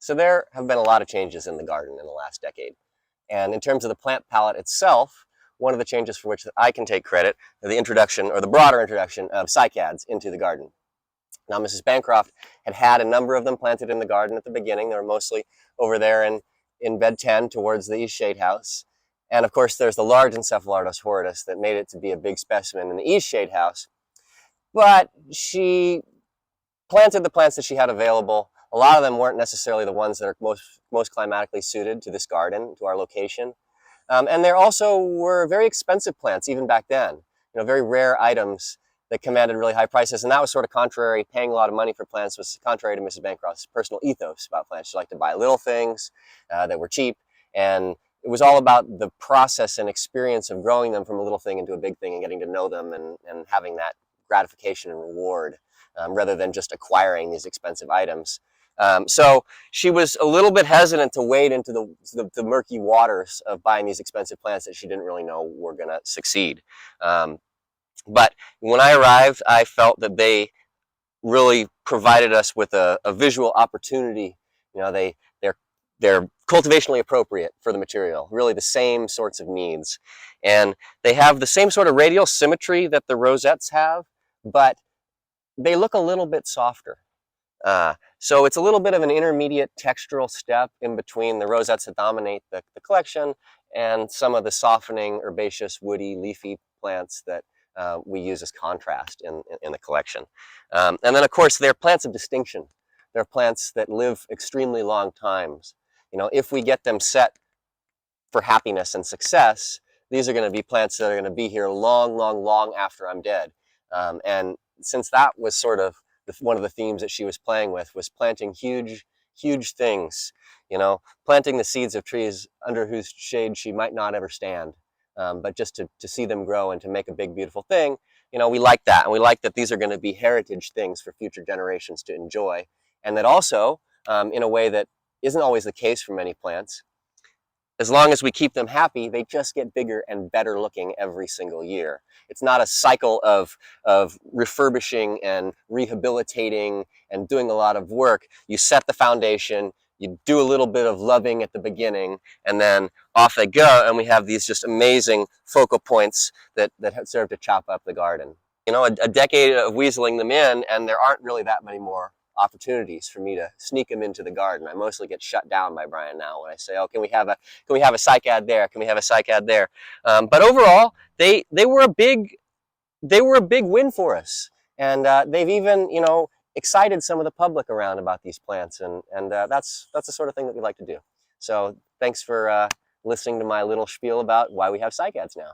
So there have been a lot of changes in the garden in the last decade. And in terms of the plant palette itself, one of the changes for which I can take credit is the introduction, or the broader introduction, of cycads into the garden. Now, Mrs. Bancroft had a number of them planted in the garden at the beginning. They were mostly over there in bed 10 towards the east shade house. And of course, there's the large Encephalartos horridus that made it to be a big specimen in the east shade house. But she planted the plants that she had available. A lot of them weren't necessarily the ones that are most climatically suited to this garden, to our location. And there also were very expensive plants even back then, very rare items that commanded really high prices. And that was sort of contrary. Paying a lot of money for plants was contrary to Mrs. Bancroft's personal ethos about plants. She liked to buy little things that were cheap. And it was all about the process and experience of growing them from a little thing into a big thing and getting to know them and having that gratification and reward rather than just acquiring these expensive items. So she was a little bit hesitant to wade into the murky waters of buying these expensive plants that she didn't really know were going to succeed. But when I arrived, I felt that they really provided us with a visual opportunity. They're cultivationally appropriate for the material, really the same sorts of needs. And they have the same sort of radial symmetry that the rosettes have, but they look a little bit softer. So it's a little bit of an intermediate textural step in between the rosettes that dominate the collection and some of the softening, herbaceous, woody, leafy plants that we use as contrast in the collection. And then, of course, they're plants of distinction. They're plants that live extremely long times. If we get them set for happiness and success, these are going to be plants that are going to be here long, long, long after I'm dead. And since that was sort of one of the themes that she was playing with, was planting huge, huge things, planting the seeds of trees under whose shade she might not ever stand, but just to see them grow and to make a big, beautiful thing, we like that. And we like that these are going to be heritage things for future generations to enjoy. And that also, in a way that isn't always the case for many plants, as long as we keep them happy, they just get bigger and better looking every single year. It's not a cycle of refurbishing and rehabilitating and doing a lot of work. You set the foundation, you do a little bit of loving at the beginning, and then off they go, and we have these just amazing focal points that serve to chop up the garden. A decade of weaseling them in, and there aren't really that many more opportunities for me to sneak them into the garden. I mostly get shut down by Brian now when I say, "Oh, can we have a cycad there? Can we have a cycad there?" But overall, they were a big win for us, and they've even excited some of the public around about these plants, and that's the sort of thing that we like to do. So thanks for listening to my little spiel about why we have cycads now.